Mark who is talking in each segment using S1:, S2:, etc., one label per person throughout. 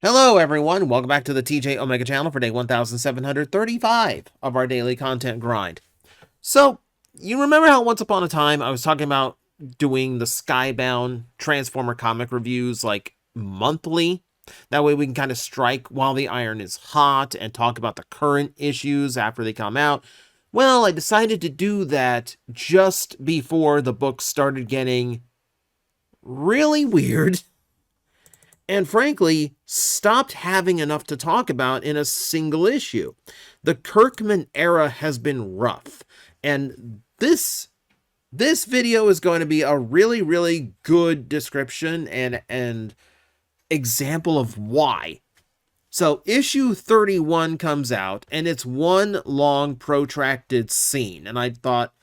S1: Hello everyone, welcome back to the TJOmega channel for day 1735 of our daily content grind. So, you remember how once upon a time I was talking about doing the Skybound Transformer comic reviews like monthly? That way we can kind of strike while the iron is hot and talk about the current issues after they come out. Well, I decided to do that just before the book started getting really weird and frankly, stopped having enough to talk about in a single issue. The Kirkman era has been rough, and this video is going to be a really good description and example of why. So issue 31 comes out, and it's one long protracted scene, and I thought,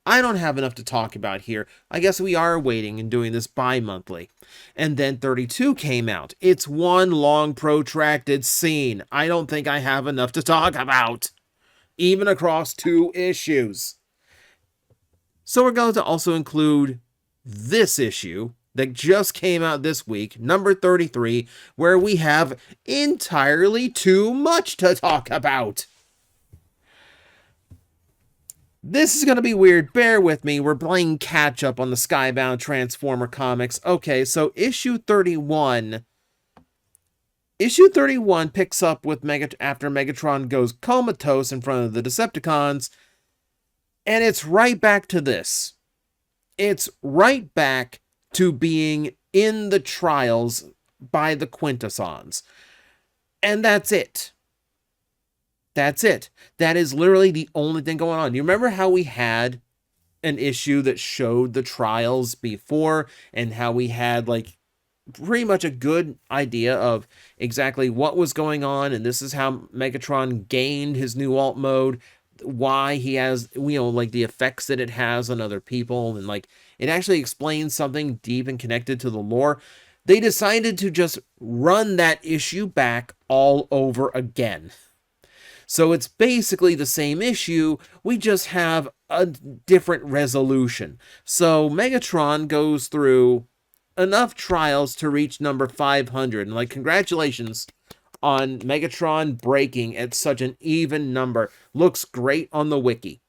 S1: I don't have enough to talk about here. I guess we are waiting and doing this bi-monthly. And then 32 came out. It's one long protracted scene. I don't think I have enough to talk about, even across 2 issues. So we're going to also include this issue that just came out this week, number 33, where we have entirely too much to talk about. This is going to be weird. Bear with me. We're playing catch-up on the Skybound Transformer comics. Okay, so issue 31. Issue 31 picks up with after Megatron goes comatose in front of the Decepticons. And it's right back to this. It's right back to being in the trials by the Quintessons. And that's it. That's it. That is literally the only thing going on. You remember how we had an issue that showed the trials before and how we had like pretty much a good idea of exactly what was going on, and this is how Megatron gained his new alt mode, why he has, like the effects that it has on other people, and like it actually explains something deep and connected to the lore. They decided to just run that issue back all over again. So it's basically the same issue, we just have a different resolution. So Megatron goes through enough trials to reach number 500. And like, congratulations on Megatron breaking at such an even number. Looks great on the wiki.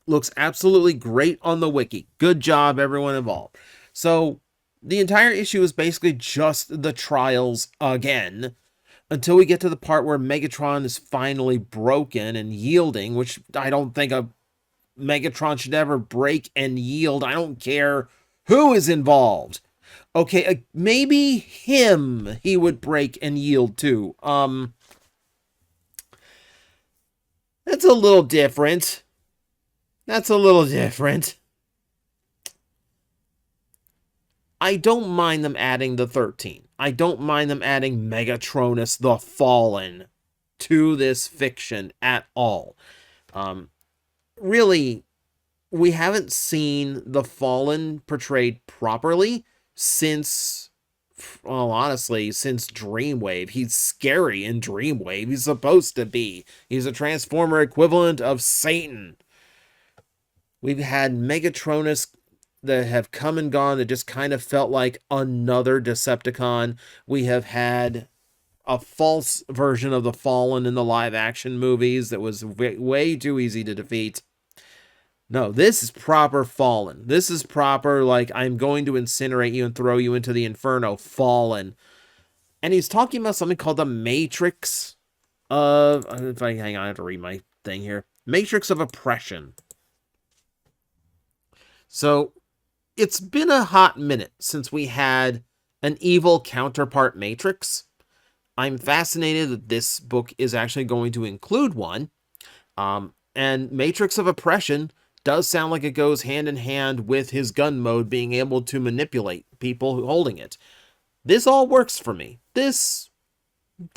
S1: Looks absolutely great on the wiki. Good job, everyone involved. So the entire issue is basically just the trials again, until we get to the part where Megatron is finally broken and yielding, which I don't think a Megatron should ever break and yield. I don't care who is involved. Okay, maybe him he would break and yield to. That's a little different. That's a little different. I don't mind them adding the 13. I don't mind them adding Megatronus the Fallen to this fiction at all. Really, we haven't seen the Fallen portrayed properly since, well, honestly, since Dreamwave. He's scary in Dreamwave. He's supposed to be. He's a Transformer equivalent of Satan. We've had Megatronus that have come and gone that just kind of felt like another Decepticon. We have had a false version of the Fallen in the live action movies that was way too easy to defeat. No, this is proper Fallen. This is proper, like, I'm going to incinerate you and throw you into the inferno, Fallen. And he's talking about something called the Matrix of, hang on, I have to read my thing here. Matrix of Oppression. So it's been a hot minute since we had an evil counterpart Matrix. I'm fascinated that this book is actually going to include one. And Matrix of Oppression does sound like it goes hand in hand with his gun mode being able to manipulate people holding it. This all works for me. This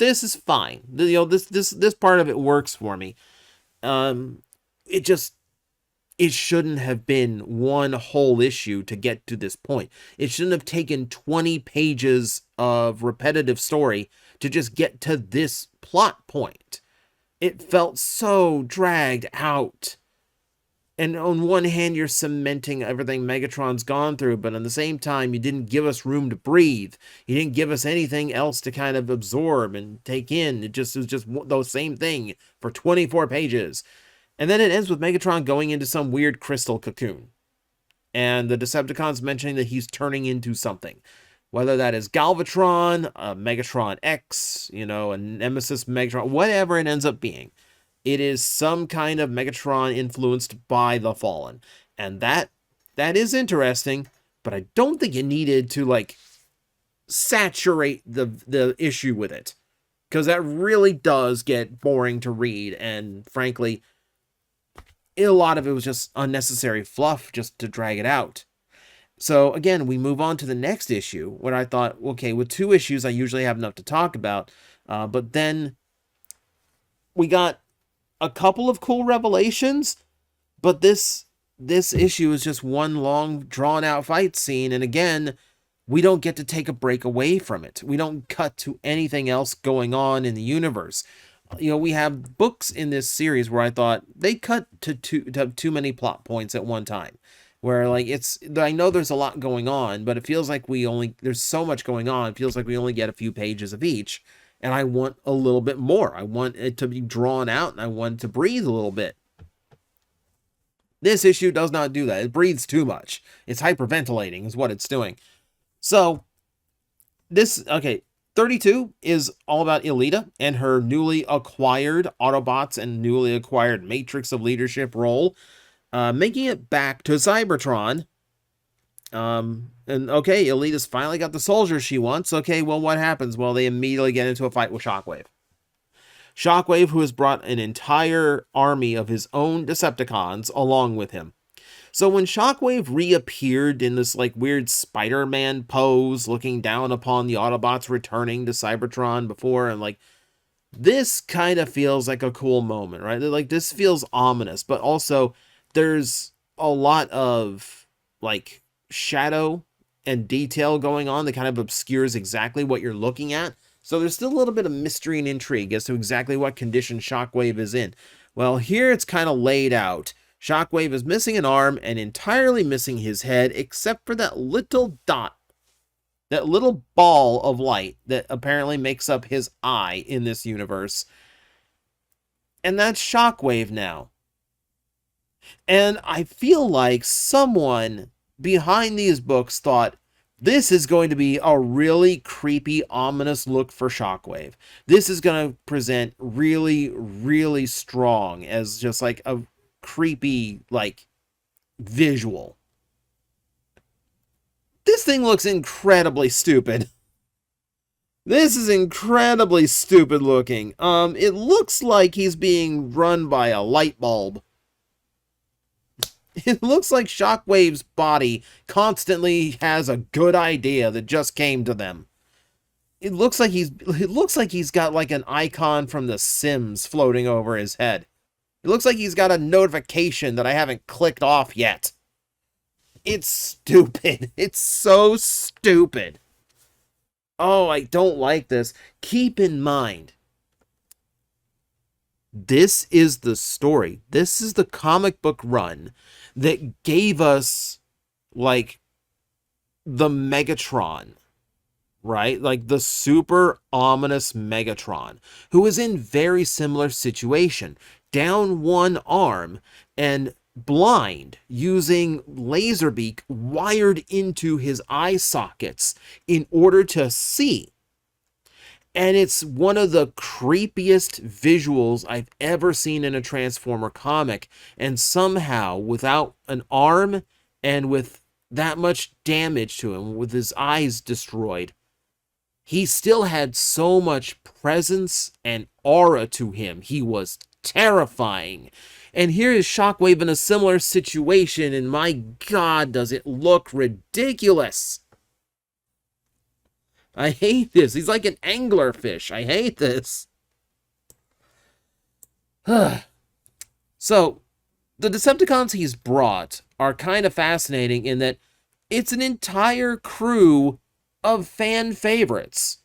S1: is fine. This part of it works for me. It shouldn't have been one whole issue to get to this point. It shouldn't have taken 20 pages of repetitive story to just get to this plot point. It felt so dragged out. And on one hand, you're cementing everything Megatron's gone through, but at the same time, you didn't give us room to breathe. You didn't give us anything else to kind of absorb and take in. It was just the same thing for 24 pages. And then it ends with Megatron going into some weird crystal cocoon. And the Decepticons mentioning that he's turning into something. Whether that is Galvatron, Megatron X, a Nemesis Megatron, whatever it ends up being. It is some kind of Megatron influenced by the Fallen. And that is interesting, but I don't think you needed to, saturate the issue with it. Because that really does get boring to read, and frankly, a lot of it was just unnecessary fluff just to drag it out. So again, we move on to the next issue, where I thought, okay, with 2 issues, I usually have enough to talk about. But then we got a couple of cool revelations, but this issue is just one long, drawn-out fight scene, and again, we don't get to take a break away from it. We don't cut to anything else going on in the universe. We have books in this series where I thought they cut to too many plot points at one time. Where, I know there's a lot going on, but it feels like there's so much going on, it feels like we only get a few pages of each. And I want a little bit more. I want it to be drawn out, and I want it to breathe a little bit. This issue does not do that. It breathes too much. It's hyperventilating is what it's doing. So, 32 is all about Elita and her newly acquired Autobots and newly acquired Matrix of Leadership role, making it back to Cybertron. And okay, Elita's finally got the soldiers she wants. Okay, well, what happens? Well, they immediately get into a fight with Shockwave. Shockwave, who has brought an entire army of his own Decepticons along with him. So when Shockwave reappeared in this weird Spider-Man pose, looking down upon the Autobots returning to Cybertron before, and this kind of feels like a cool moment, right? This feels ominous, but also there's a lot of shadow and detail going on that kind of obscures exactly what you're looking at. So there's still a little bit of mystery and intrigue as to exactly what condition Shockwave is in. Well, here it's kind of laid out. Shockwave is missing an arm and entirely missing his head, except for that little dot, that little ball of light that apparently makes up his eye in this universe. And that's Shockwave now. And I feel like someone behind these books thought, this is going to be a really creepy, ominous look for Shockwave. This is going to present really, really strong as just a creepy, visual. This thing looks incredibly stupid. This is incredibly stupid looking. It looks like he's being run by a light bulb. It looks like Shockwave's body constantly has a good idea that just came to them. It looks like he's got an icon from The Sims floating over his head. It looks like he's got a notification that I haven't clicked off yet. It's stupid. It's so stupid. Oh, I don't like this. Keep in mind, this is the story. This is the comic book run that gave us, the Megatron, right? The super ominous Megatron, who is in very similar situation. Down one arm and blind, using Laserbeak wired into his eye sockets in order to see. And it's one of the creepiest visuals I've ever seen in a Transformer comic. And somehow, without an arm and with that much damage to him, with his eyes destroyed, he still had so much presence and aura to him. He was terrifying. And here is Shockwave in a similar situation, and my God, does it look ridiculous. I hate this. He's like an anglerfish. I hate this. So, the Decepticons he's brought are kind of fascinating in that it's an entire crew of fan favorites.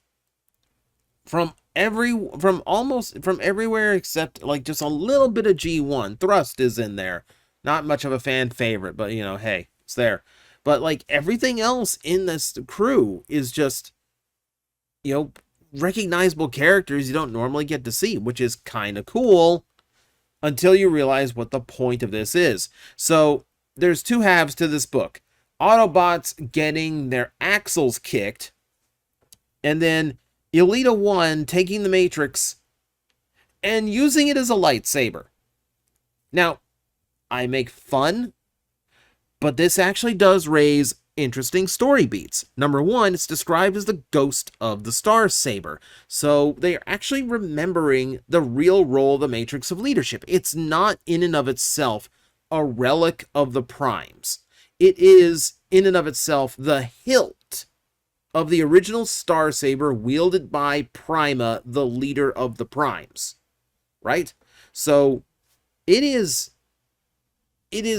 S1: From everywhere except just a little bit of G1. Thrust is in there. Not much of a fan favorite, but you know, hey, it's there. But like everything else in this crew is just, you know, recognizable characters you don't normally get to see, which is kind of cool until you realize what the point of this is. So there's two halves to this book. Autobots getting their axles kicked, and then Elita 1 taking the Matrix and using it as a lightsaber. Now, I make fun, but this actually does raise interesting story beats. Number one, it's described as the ghost of the Star Saber. So they are actually remembering the real role of the Matrix of leadership. It's not in and of itself a relic of the Primes. It is in and of itself the hilt of the original Star Saber wielded by Prima, the leader of the Primes. Right? So it is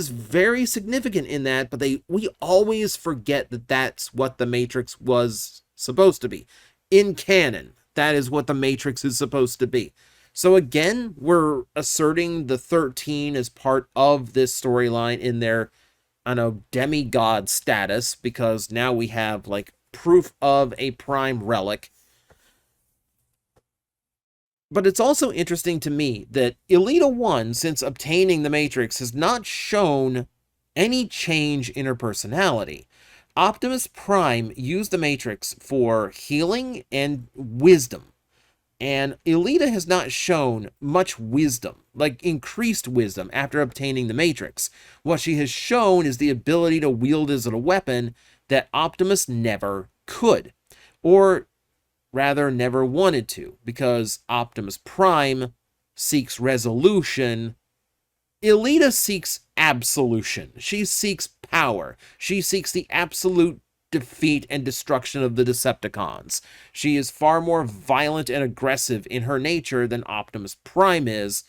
S1: very significant in that, but we always forget that that's what the Matrix was supposed to be. In canon, that is what the Matrix is supposed to be. So again, we're asserting the 13 as part of this storyline in their, I don't know, demigod status, because now we have like proof of a Prime relic. But it's also interesting to me that Elita 1, since obtaining the Matrix, has not shown any change in her personality. Optimus Prime used the Matrix for healing and wisdom. And Elita has not shown much wisdom, like increased wisdom, after obtaining the Matrix. What she has shown is the ability to wield as a weapon that Optimus never could. Or rather never wanted to, because Optimus Prime seeks resolution. Elita seeks absolution. She seeks power. She seeks the absolute defeat and destruction of the Decepticons. She is far more violent and aggressive in her nature than Optimus Prime is.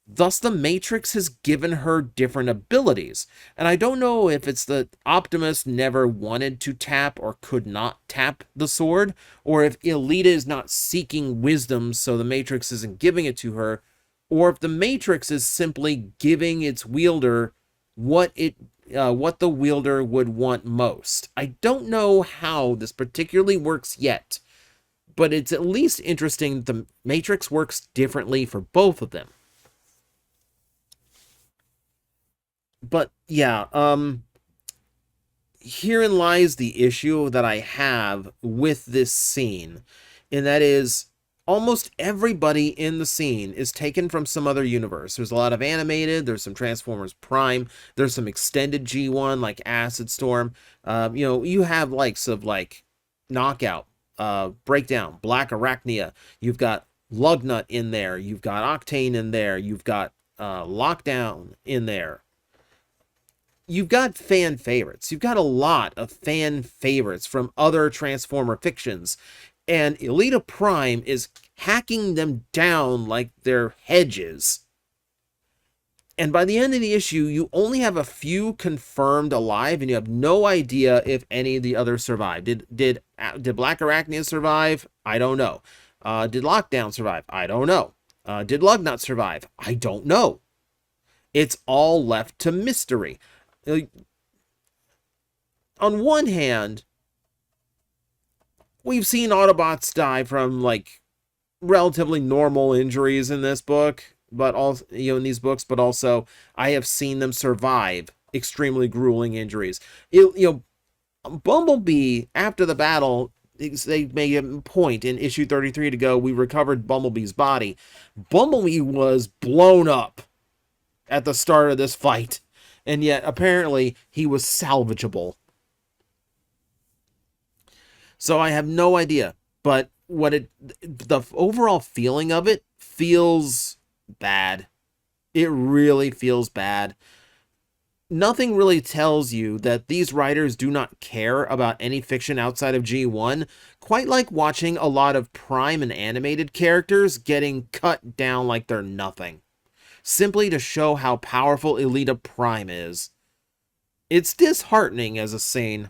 S1: Thus, the Matrix has given her different abilities. And I don't know if it's that Optimus never wanted to tap or could not tap the sword, or if Elita is not seeking wisdom, so the Matrix isn't giving it to her, or if the Matrix is simply giving its wielder what the wielder would want most. I don't know how this particularly works yet, but it's at least interesting that the Matrix works differently for both of them. But yeah, herein lies the issue that I have with this scene, and that is almost everybody in the scene is taken from some other universe. There's a lot of animated, there's some Transformers Prime, there's some extended G1 like Acid Storm. You know, you have likes of like Knockout, Breakdown, Black Arachnia. You've got Lugnut in there. You've got Octane in there. You've got Lockdown in there. You've got fan favorites. You've got a lot of fan favorites from other Transformer fictions. And Elita Prime is hacking them down like they're hedges. And by the end of the issue, you only have a few confirmed alive, and you have no idea if any of the others survived. Did Black Arachnia survive? I don't know. Did Lockdown survive? I don't know. Did Lugnut survive? I don't know. It's all left to mystery. On one hand, we've seen Autobots die from like relatively normal injuries in this book, but also, you know, in these books, but also I have seen them survive extremely grueling injuries. Bumblebee, after the battle, they made a point in issue 33 to go, we recovered Bumblebee's body. Bumblebee was blown up at the start of this fight, and yet apparently he was salvageable. So I have no idea, but the overall feeling of it feels bad. It really feels bad. Nothing really tells you that these writers do not care about any fiction outside of G1, quite like watching a lot of Prime and animated characters getting cut down like they're nothing, simply to show how powerful Elita Prime is. It's disheartening as a scene.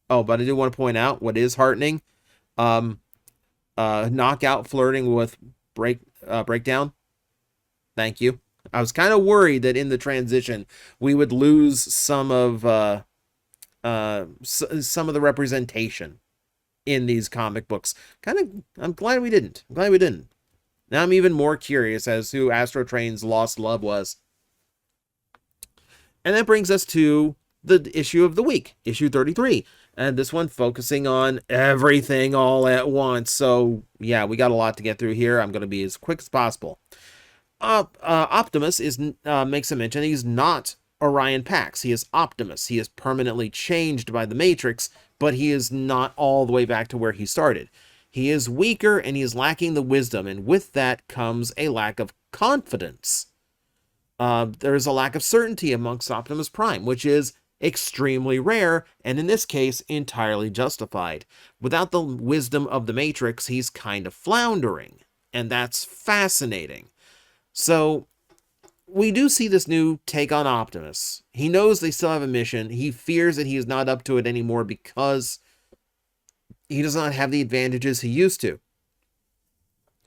S1: Oh, but I do want to point out what is heartening. Knockout flirting with Breakdown. Thank you. I was kind of worried that in the transition we would lose some of some of the representation in these comic books. I'm glad we didn't. I'm glad we didn't. Now I'm even more curious as to who Astro Train's lost love was. And that brings us to the issue of the week, issue 33. And this one focusing on everything all at once. So, yeah, we got a lot to get through here. I'm going to be as quick as possible. Optimus makes a mention he's not Orion Pax. He is Optimus. He is permanently changed by the Matrix, but he is not all the way back to where he started. He is weaker and he is lacking the wisdom, and with that comes a lack of confidence. There is a lack of certainty amongst Optimus Prime, which is extremely rare, and in this case, entirely justified. Without the wisdom of the Matrix, he's kind of floundering, and that's fascinating. So, we do see this new take on Optimus. He knows they still have a mission. He fears that he is not up to it anymore because he does not have the advantages he used to.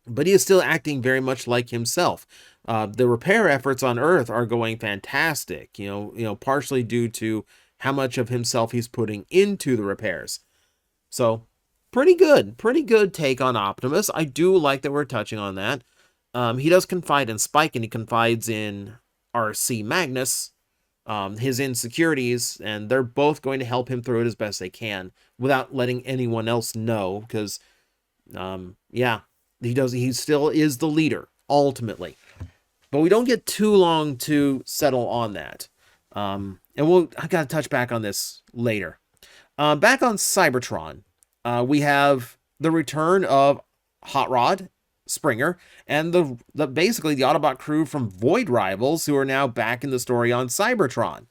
S1: But he is still acting very much like himself. The repair efforts on Earth are going fantastic, partially due to how much of himself he's putting into the repairs. So, pretty good take on Optimus. I do like that we're touching on that. He does confide in Spike, and he confides in RC Magnus, his insecurities, and they're both going to help him through it as best they can without letting anyone else know, because, he still is the leader, ultimately. But we don't get too long to settle on that. I got to touch back on this later. Back on Cybertron, we have the return of Hot Rod, Springer, and basically the Autobot crew from Void Rivals, who are now back in the story on Cybertron.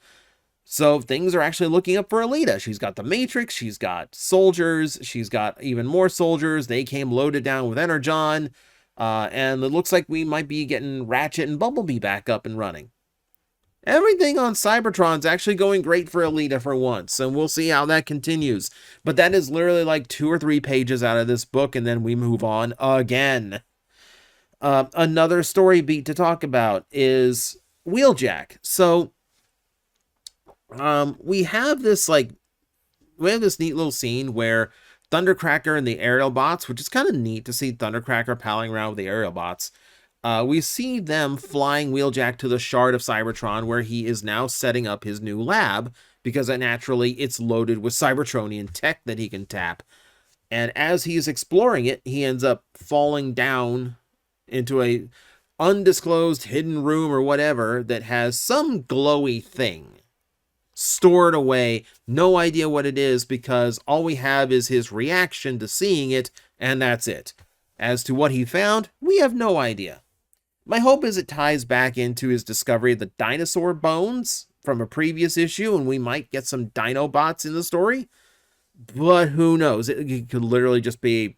S1: So things are actually looking up for Alita. She's got the Matrix, she's got soldiers, she's got even more soldiers. They came loaded down with Energon, and it looks like we might be getting Ratchet and Bumblebee back up and running. Everything on Cybertron's actually going great for Alita for once, and we'll see how that continues. But that is literally like 2 or 3 pages out of this book, and then we move on again. Another story beat to talk about is Wheeljack. So, we have this neat little scene where Thundercracker and the aerial bots, which is kind of neat to see Thundercracker palling around with the aerial bots. We see them flying Wheeljack to the shard of Cybertron, where he is now setting up his new lab, because naturally it's loaded with Cybertronian tech that he can tap. And as he's exploring it, he ends up falling down into a undisclosed hidden room or whatever that has some glowy thing stored away. No idea what it is, because all we have is his reaction to seeing it, and that's it. As to what he found, we have no idea. My hope is it ties back into his discovery of the dinosaur bones from a previous issue, and we might get some Dinobots in the story. But who knows? It could literally just be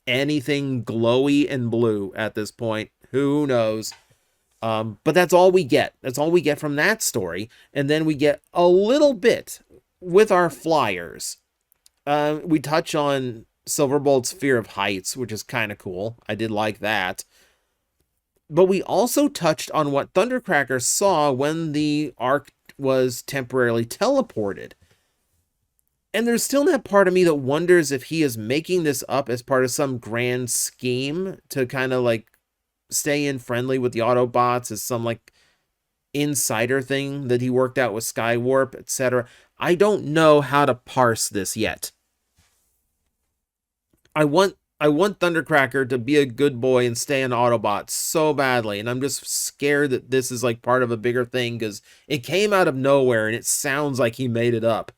S1: anything glowy and blue at this point. Who knows? But that's all we get. That's all we get from that story. And then we get a little bit with our flyers. We touch on Silverbolt's fear of heights, which is kind of cool. I did like that. But we also touched on what Thundercracker saw when the Ark was temporarily teleported. And there's still that part of me that wonders if he is making this up as part of some grand scheme to kind of like stay in friendly with the Autobots, as some like insider thing that he worked out with Skywarp, etc. I don't know how to parse this yet. I want Thundercracker to be a good boy and stay an Autobot so badly, and I'm just scared that this is like part of a bigger thing, because it came out of nowhere and it sounds like he made it up.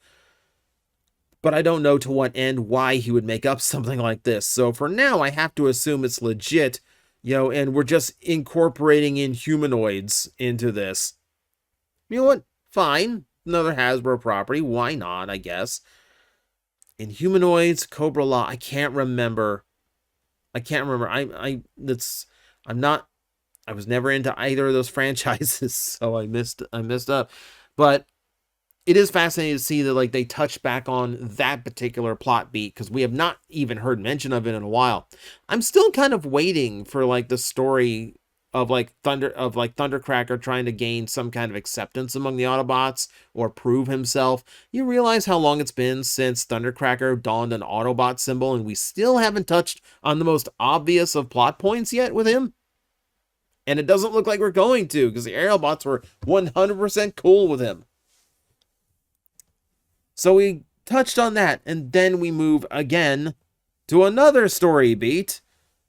S1: But I don't know to what end, why he would make up something like this. So for now, I have to assume it's legit, and we're just incorporating in humanoids into this. You know what? Fine. Another Hasbro property. Why not, I guess. In humanoids, Cobra Law, I can't remember. I was never into either of those franchises, so I missed up. But it is fascinating to see that like they touch back on that particular plot beat, because we have not even heard mention of it in a while. I'm still kind of waiting for like the story Thundercracker trying to gain some kind of acceptance among the Autobots or prove himself. You realize how long it's been since Thundercracker donned an Autobot symbol, and we still haven't touched on the most obvious of plot points yet with him? And it doesn't look like we're going to, because the Aerobots were 100% cool with him. So we touched on that, and then we move again to another story beat.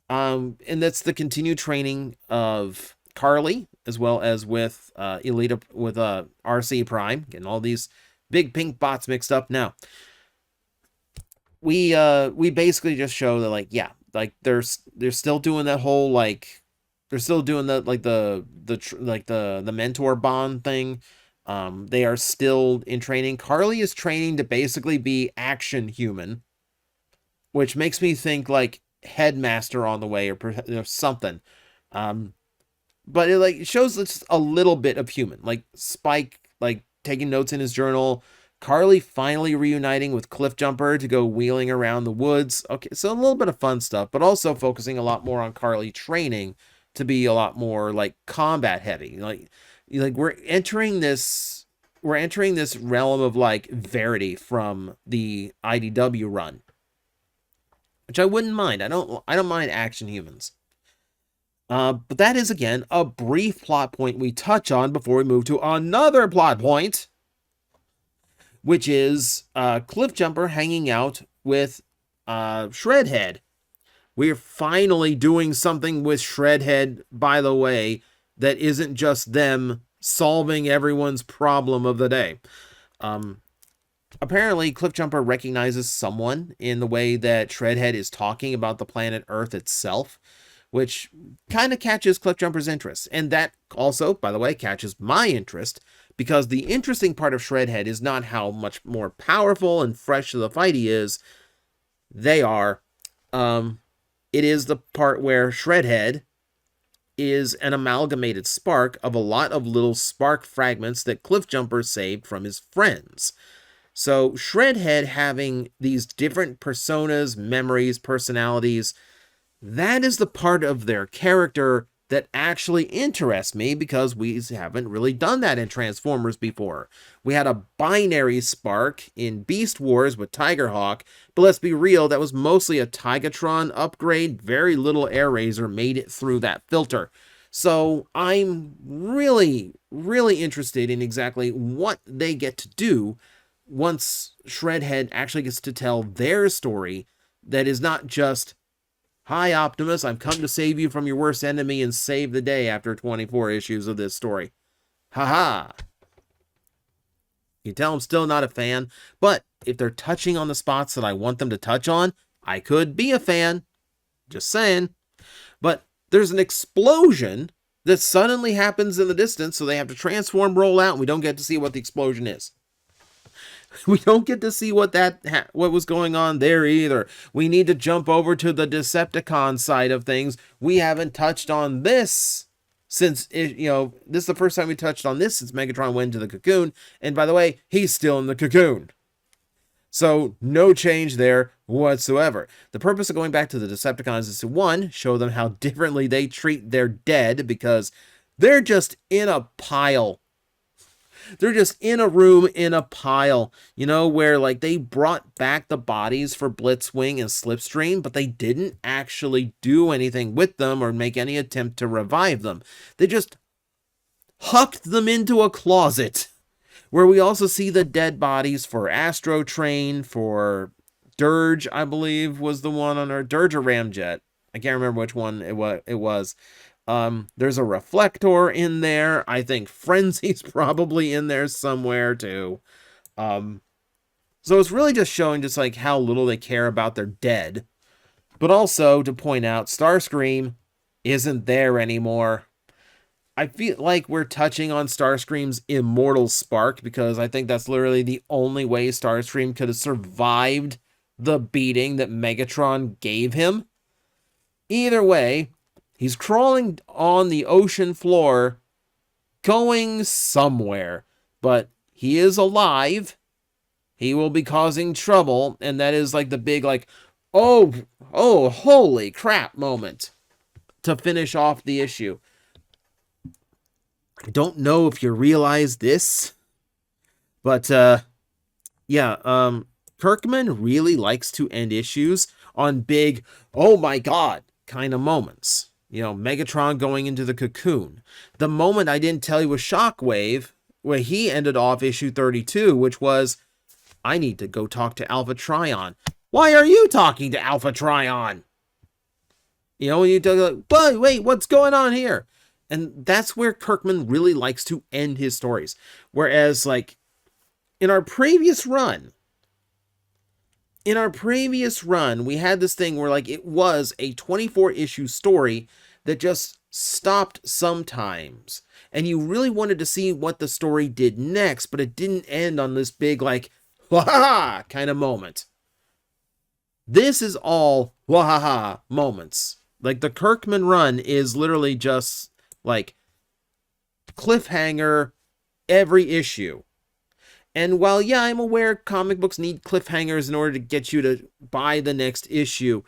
S1: And that's the continued training of Carly, as well as with RC Prime, getting all these big pink bots mixed up. Now, we basically just show that, like, yeah, like they're still doing that whole, like, they're still doing the the mentor bond thing. They are still in training. Carly is training to basically be action human, which makes me think like Headmaster on the way, or something. But it like shows just a little bit of human, like Spike like taking notes in his journal, Carly finally reuniting with Cliffjumper to go wheeling around the woods. Okay, so a little bit of fun stuff, but also focusing a lot more on Carly training to be a lot more like combat heavy. Like we're entering this realm of like Verity from the IDW run, which I wouldn't mind. I don't mind action humans. But that is, again, a brief plot point we touch on before we move to another plot point, which is Cliffjumper hanging out with Shredhead. We're finally doing something with Shredhead, by the way, that isn't just them solving everyone's problem of the day. Apparently, Cliffjumper recognizes someone in the way that Shredhead is talking about the planet Earth itself, which kind of catches Cliffjumper's interest. And that also, by the way, catches my interest, because the interesting part of Shredhead is not how much more powerful and fresh to the fight he is. They are. It is the part where Shredhead is an amalgamated spark of a lot of little spark fragments that Cliffjumper saved from his friends. So Shredhead having these different personas, memories, personalities, that is the part of their character that actually interests me, because we haven't really done that in Transformers before. We had a binary spark in Beast Wars with Tigerhawk, but let's be real, that was mostly a Tigatron upgrade. Very little Airazor made it through that filter. So I'm really, really interested in exactly what they get to do once Shredhead actually gets to tell their story that is not just, "Hi, Optimus, I've come to save you from your worst enemy and save the day," after 24 issues of this story. Haha. You tell I'm still not a fan, but if they're touching on the spots that I want them to touch on, I could be a fan. Just saying. But there's an explosion that suddenly happens in the distance, so they have to transform, roll out, and we don't get to see what the explosion is. We don't get to see what was going on there either. We need to jump over to the Decepticon side of things. We haven't touched on this since, this is the first time we touched on this since Megatron went into the cocoon. And by the way, he's still in the cocoon. So no change there whatsoever. The purpose of going back to the Decepticons is to, one, show them how differently they treat their dead, because they're just in a pile. They're just in a room in a pile, where like they brought back the bodies for Blitzwing and Slipstream, but they didn't actually do anything with them or make any attempt to revive them. They just hucked them into a closet, where we also see the dead bodies for Astro Train, for Dirge, I believe was the one on our Dirge or Ramjet. I can't remember which one it was. There's a Reflector in there. I think Frenzy's probably in there somewhere too. So it's really just showing just like how little they care about their dead. But also to point out, Starscream isn't there anymore. I feel like we're touching on Starscream's immortal spark, because I think that's literally the only way Starscream could have survived the beating that Megatron gave him. Either way, he's crawling on the ocean floor, going somewhere, but he is alive. He will be causing trouble, and that is like the big, like, oh, holy crap moment to finish off the issue. I don't know if you realize this, but yeah, Kirkman really likes to end issues on big, oh my god, kind of moments. You know, Megatron going into the cocoon. The moment I didn't tell you was Shockwave, where he ended off issue 32, which was, I need to go talk to Alpha Trion. Why are you talking to Alpha Trion? You know, you talk like, but wait, what's going on here? And that's where Kirkman really likes to end his stories. Whereas, like, in our previous run, we had this thing where, like, it was a 24-issue story that just stopped sometimes. And you really wanted to see what the story did next, but it didn't end on this big, like, ha kind of moment. This is all wahaha moments. Like, the Kirkman run is literally just, like, cliffhanger every issue. And while, yeah, I'm aware comic books need cliffhangers in order to get you to buy the next issue,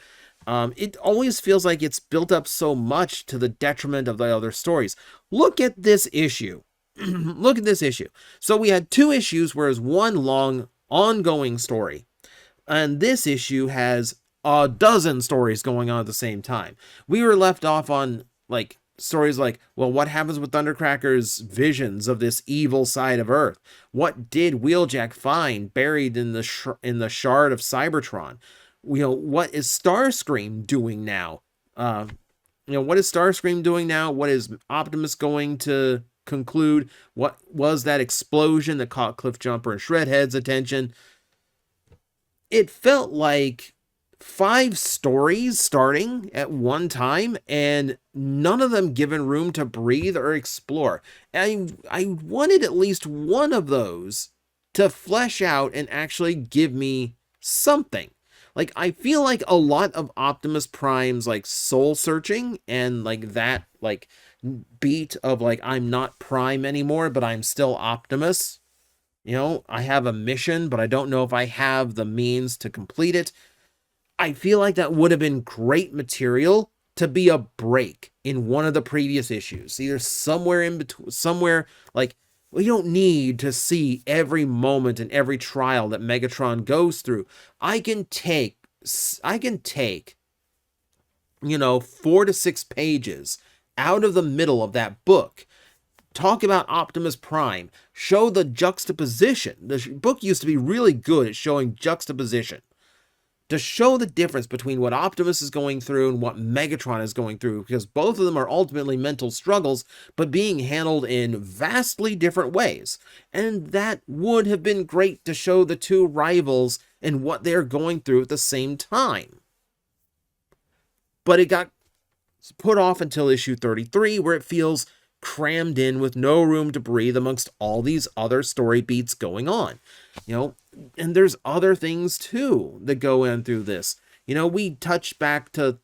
S1: it always feels like it's built up so much to the detriment of the other stories. Look at this issue. Look at this issue. So we had 2 issues, whereas one long, ongoing story. And this issue has a dozen stories going on at the same time. We were left off on, like, stories like, well, what happens with Thundercracker's visions of this evil side of Earth? What did Wheeljack find buried in the shard of Cybertron? You know, what is Starscream doing now? What is Starscream doing now? What is Optimus going to conclude? What was that explosion that caught Cliffjumper and Shredhead's attention? It felt like 5 stories starting at one time, and none of them given room to breathe or explore. And I wanted at least one of those to flesh out and actually give me something. Like, I feel like a lot of Optimus Prime's, like, soul searching and, like, that, like, beat of, like, I'm not Prime anymore, but I'm still Optimus. You know, I have a mission, but I don't know if I have the means to complete it. I feel like that would have been great material to be a break in one of the previous issues. Either somewhere in between, somewhere, like, we don't need to see every moment and every trial that Megatron goes through. I can take, 4 to 6 pages out of the middle of that book. Talk about Optimus Prime. Show the juxtaposition. The book used to be really good at showing juxtaposition. To show the difference between what Optimus is going through and what Megatron is going through, because both of them are ultimately mental struggles, but being handled in vastly different ways. And that would have been great to show the 2 rivals and what they're going through at the same time. But it got put off until issue 33, where it feels crammed in with no room to breathe amongst all these other story beats going on. And there's other things too that go in through this. We touched back to,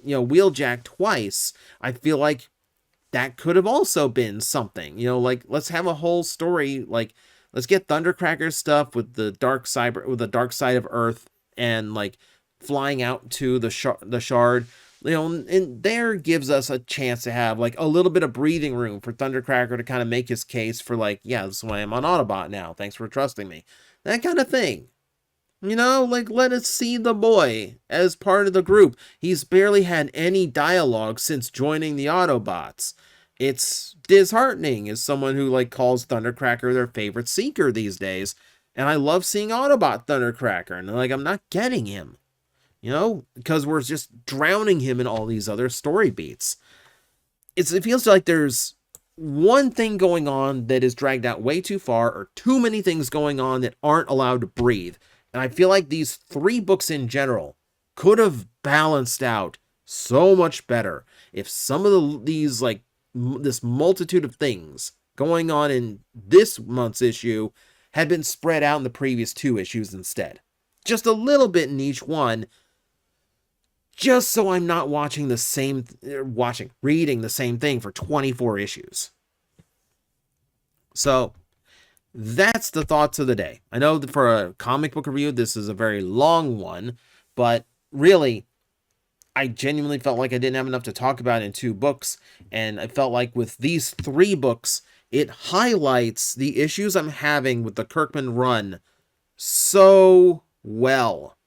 S1: Wheeljack twice. I feel like that could have also been something, like, let's have a whole story, like, let's get Thundercracker's stuff with the dark side of Earth and, like, flying out to the shard. And there gives us a chance to have, like, a little bit of breathing room for Thundercracker to kind of make his case for, like, yeah, this is why I'm on Autobot now. Thanks for trusting me. That kind of thing. Like, let us see the boy as part of the group. He's barely had any dialogue since joining the Autobots. It's disheartening as someone who, like, calls Thundercracker their favorite Seeker these days. And I love seeing Autobot Thundercracker. And, like, I'm not getting him. Because we're just drowning him in all these other story beats. It feels like there's one thing going on that is dragged out way too far, or too many things going on that aren't allowed to breathe. And I feel like these 3 books in general could have balanced out so much better if some of these, like, this multitude of things going on in this month's issue had been spread out in the previous 2 issues instead. Just a little bit in each one, just so I'm not reading the same thing for 24 issues. So, that's the thoughts of the day. I know that for a comic book review, this is a very long one, but really, I genuinely felt like I didn't have enough to talk about in 2 books, and I felt like with these 3 books, It highlights the issues I'm having with the Kirkman run so well.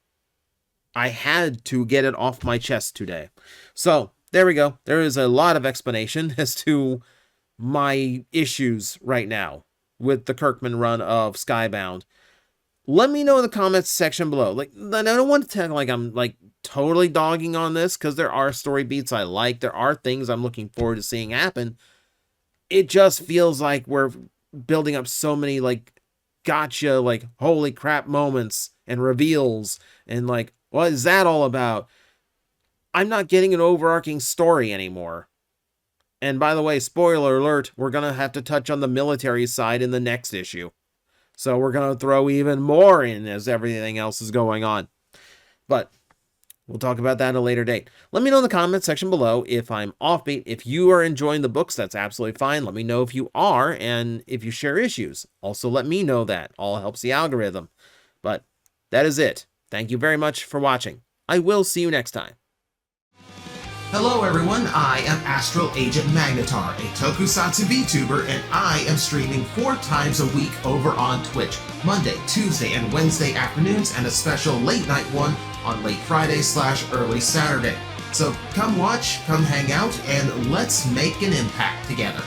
S1: I had to get it off my chest today. So, there we go. There is a lot of explanation as to my issues right now with the Kirkman run of Skybound. Let me know in the comments section below. Like, I don't want to tell like I'm like totally dogging on this, because there are story beats I like. There are things I'm looking forward to seeing happen. It just feels like we're building up so many like gotcha, like holy crap moments and reveals, and like, what is that all about? I'm not getting an overarching story anymore. And by the way, spoiler alert, we're going to have to touch on the military side in the next issue. So we're going to throw even more in as everything else is going on. But we'll talk about that at a later date. Let me know in the comments section below if I'm offbeat. If you are enjoying the books, that's absolutely fine. Let me know if you are, and if you share issues. Also, let me know that. All helps the algorithm. But that is it. Thank you very much for watching. I will see you next time.
S2: Hello everyone, I am Astral Agent Magnetar, a Tokusatsu VTuber, and I am streaming 4 times a week over on Twitch, Monday, Tuesday, and Wednesday afternoons, and a special late night one on late Friday/early Saturday. So come watch, come hang out, and let's make an impact together.